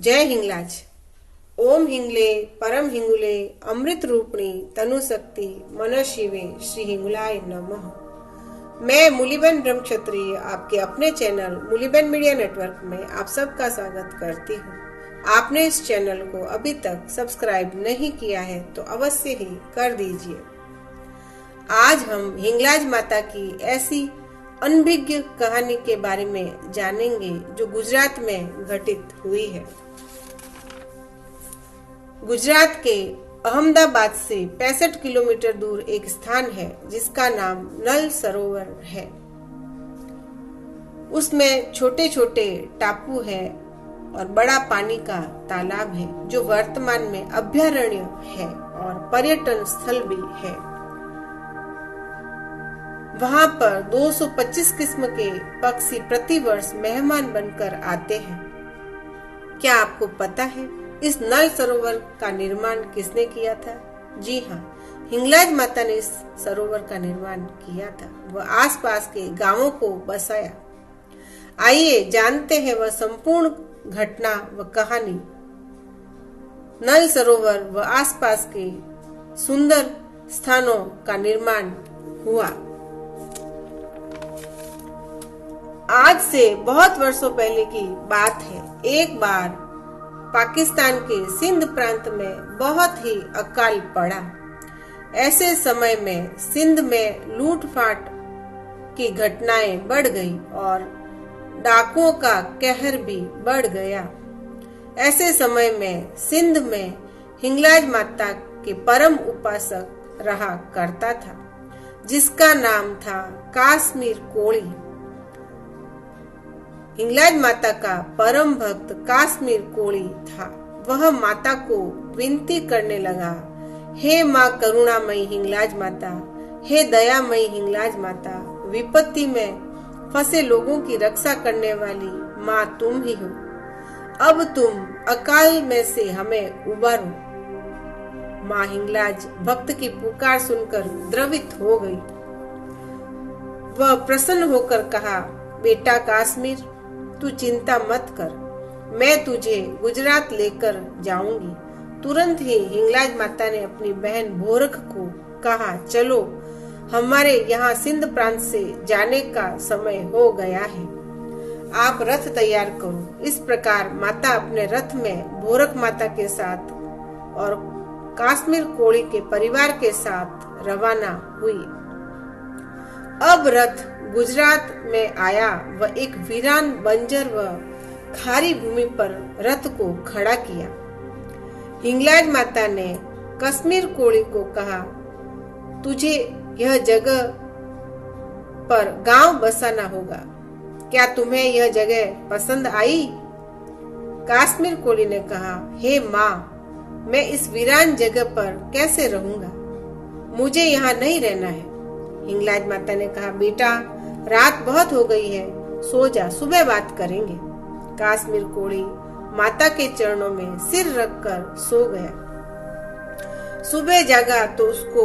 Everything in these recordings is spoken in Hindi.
जय हिंगलाज। ओम हिंगले परम हिंगुले अमृत रूपणी तनु शक्ति मन शिवे श्री हिंगुलाय नमः। मैं मुलीबन ब्रह्मक्षत्रिय आपके अपने चैनल मुलीबन मीडिया नेटवर्क में आप सबका स्वागत करती हूँ। आपने इस चैनल को अभी तक सब्सक्राइब नहीं किया है तो अवश्य ही कर दीजिए। आज हम हिंगलाज माता की ऐसी अनभिज्ञ कहानी के बारे में जानेंगे जो गुजरात में घटित हुई है। गुजरात के अहमदाबाद से 65 किलोमीटर दूर एक स्थान है जिसका नाम नल सरोवर है। उसमें छोटे छोटे टापू है और बड़ा पानी का तालाब है जो वर्तमान में अभयारण्य है और पर्यटन स्थल भी है। वहां पर 225 किस्म के पक्षी प्रतिवर्ष मेहमान बनकर आते हैं। क्या आपको पता है इस नल सरोवर का निर्माण किसने किया था? जी हाँ, हिंगलाज माता ने इस सरोवर का निर्माण किया था। वह आसपास के गांवों को बसाया। आइए जानते हैं वह संपूर्ण घटना व कहानी। नल सरोवर व आसपास के सुंदर स्थानों का निर्माण हुआ। आज से बहुत वर्षों पहले की बात है। एक बार पाकिस्तान के सिंध प्रांत में बहुत ही अकाल पड़ा। ऐसे समय में सिंध में लूटपाट की घटनाएं बढ़ गई और डाकुओं का कहर भी बढ़ गया। ऐसे समय में सिंध में हिंगलाज माता के परम उपासक रहा करता था जिसका नाम था काश्मीर कोली। हिंगलाज माता का परम भक्त काश्मीर कोली था। वह माता को विनती करने लगा, हे माँ करुणामयी हिंगलाज माता, हे दयामयी हिंगलाज माता, विपत्ति में फंसे लोगों की रक्षा करने वाली माँ तुम ही हो। अब तुम अकाल में से हमें उबारो। माँ हिंगलाज भक्त की पुकार सुनकर द्रवित हो गई। वह प्रसन्न होकर कहा, बेटा काश्मीर, तू चिंता मत कर, मैं तुझे गुजरात लेकर जाऊंगी। तुरंत ही हिंगलाज माता ने अपनी बहन भोरख को कहा, चलो हमारे यहाँ सिंध प्रांत से जाने का समय हो गया है, आप रथ तैयार करो। इस प्रकार माता अपने रथ में भोरख माता के साथ और काश्मीर कोली के परिवार के साथ रवाना हुई। अब रथ गुजरात में आया। वह एक वीरान बंजर व खारी भूमि पर रथ को खड़ा किया। हिंगलाज माता ने कश्मीर कोली को कहा, तुझे यह जगह पर गांव बसाना होगा। क्या तुम्हें यह जगह पसंद आई? काश्मीर कोली ने कहा, हे माँ, मैं इस वीरान जगह पर कैसे रहूंगा? मुझे यहाँ नहीं रहना है। हिंगलाज माता ने कहा, बेटा रात बहुत हो गई है, सो जा, सुबह बात करेंगे। काश्मीर कोली माता के चरणों में सिर रखकर सो गया। सुबह जागा तो उसको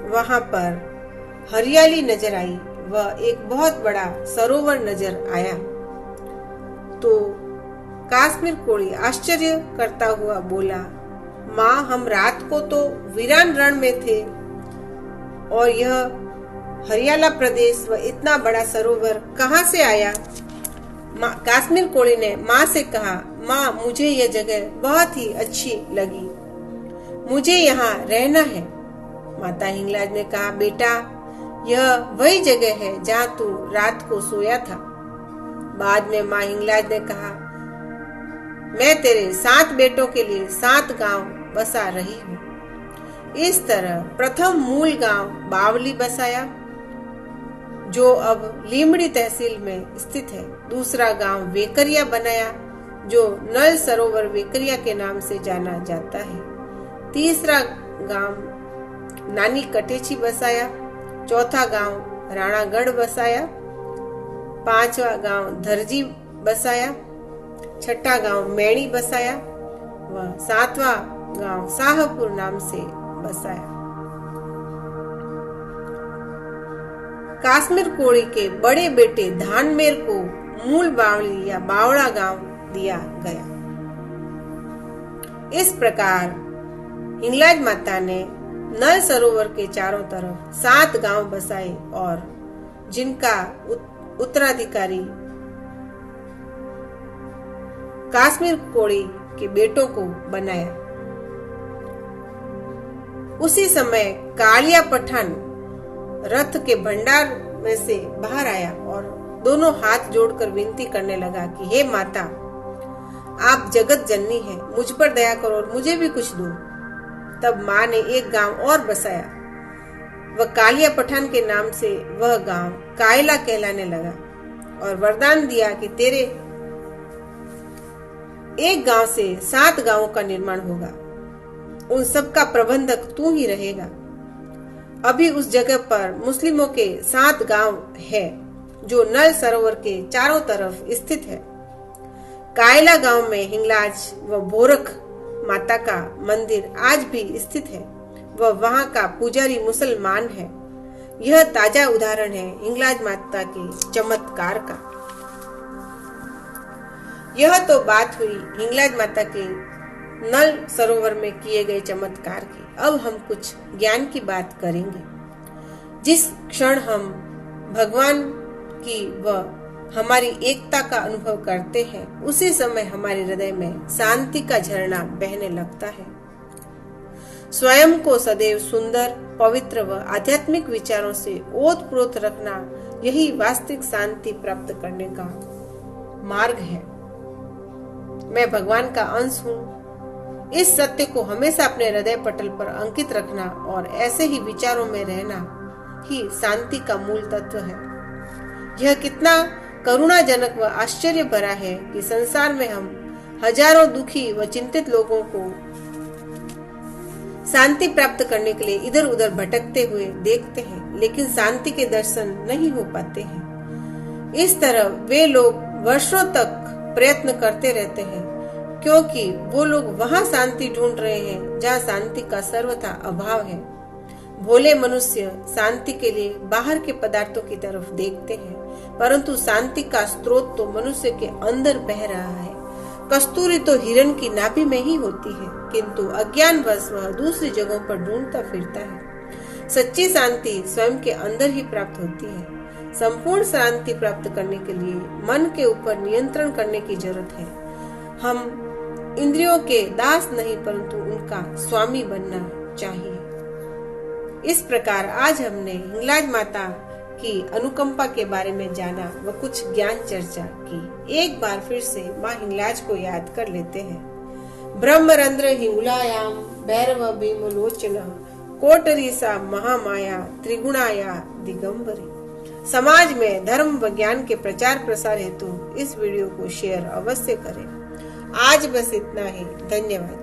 वहां पर हरियाली नजर आई। वह एक बहुत बड़ा सरोवर नजर आया। तो काश्मीर कोली आश्चर्य करता हुआ बोला, माँ, हम रात को तो वीरान रण में थे और यह हरियाला प्रदेश व इतना बड़ा सरोवर कहाँ से आया? काश्मीर कोली ने माँ से कहा, माँ, मुझे यह जगह बहुत ही अच्छी लगी, मुझे यहाँ रहना है। माता हिंगलाज ने कहा, बेटा यह वही जगह है जहाँ तू रात को सोया था। बाद में माँ हिंगलाज ने कहा, मैं तेरे 7 बेटों के लिए 7 गांव बसा रही हूँ। इस तरह प्रथम मूल गांव बावली बसाया जो अब लीमड़ी तहसील में स्थित है। दूसरा गांव वेकरिया बनाया जो नल सरोवर वेकरिया के नाम से जाना जाता है। तीसरा गांव नानी कटेची बसाया। चौथा गांव राणागढ़ बसाया। 5वां गांव धरजी बसाया। छठा गांव मैणी बसाया व 7वां गांव शाहपुर नाम से बसाया। काश्मीर कोली के बड़े बेटे धानमेर को मूल बावली या बावड़ा गांव दिया गया। इस प्रकार हिंगलाज माता ने नल सरोवर के चारों तरफ 7 गांव बसाए और जिनका उत्तराधिकारी काश्मीर कोड़ी के बेटों को बनाया। उसी समय कालिया पठान रथ के भंडार में से बाहर आया और दोनों हाथ जोड़कर विनती करने लगा कि हे माता, आप जगत जननी हैं, मुझ पर दया करो और मुझे भी कुछ दो। तब माँ ने एक गांव और बसाया। वह कालिया पठान के नाम से वह गांव कायला कहलाने लगा और वरदान दिया कि तेरे एक गांव से 7 गांवों का निर्माण होगा, उन सब का प्रबंधक तू ही रहेगा। अभी उस जगह पर मुस्लिमों के 7 गांव है जो नल सरोवर के चारों तरफ स्थित है। कायला गांव में हिंगलाज व भोरख माता का मंदिर आज भी स्थित है। वह वहां का पुजारी मुसलमान है। यह ताजा उदाहरण है हिंगलाज माता के चमत्कार का। यह तो बात हुई हिंगलाज माता के नल सरोवर में किए गए चमत्कार की। अब हम कुछ ज्ञान की बात करेंगे। जिस क्षण हम भगवान की व हमारी एकता का अनुभव करते हैं, उसी समय हमारे हृदय में शांति का झरना बहने लगता है। स्वयं को सदैव सुंदर, पवित्र व आध्यात्मिक विचारों से ओतप्रोत रखना, यही वास्तविक शांति प्राप्त करने का मार्ग है। मैं भगवान का अंश हूँ। इस सत्य को हमेशा अपने हृदय पटल पर अंकित रखना और ऐसे ही विचारों में रहना ही शांति का मूल तत्व है। यह कितना करुणाजनक व आश्चर्य भरा है कि संसार में हम हजारों दुखी व चिंतित लोगों को शांति प्राप्त करने के लिए इधर उधर भटकते हुए देखते हैं, लेकिन शांति के दर्शन नहीं हो पाते हैं। इस तरह वे लोग वर्षों तक प्रयत्न करते रहते हैं, क्योंकि वो लोग वहां शांति ढूंढ रहे हैं जहां शांति का सर्वथा अभाव है। भोले मनुष्य शांति के लिए बाहर के पदार्थों की तरफ देखते हैं, परंतु शांति का स्रोत तो मनुष्य के अंदर बह रहा है। कस्तूरी तो हिरण की नाभि में ही होती है, किंतु अज्ञानवश वह दूसरी जगहों पर ढूंढता फिरता है। सच्ची शांति स्वयं के अंदर ही प्राप्त होती है। संपूर्ण शांति प्राप्त करने के लिए मन के ऊपर नियंत्रण करने की जरूरत है। हम इंद्रियों के दास नहीं, परंतु उनका स्वामी बनना चाहिए। इस प्रकार आज हमने हिंगलाज माता की अनुकंपा के बारे में जाना व कुछ ज्ञान चर्चा की। एक बार फिर से माँ हिंगलाज को याद कर लेते हैं। ब्रह्मरंध्र हिंगुलायाम भैरव भीमलोचन कोटरी सा महामाया त्रिगुणाया दिगंबरी। समाज में धर्म व ज्ञान के प्रचार प्रसार हेतु इस वीडियो को शेयर अवश्य करें। आज बस इतना ही। धन्यवाद।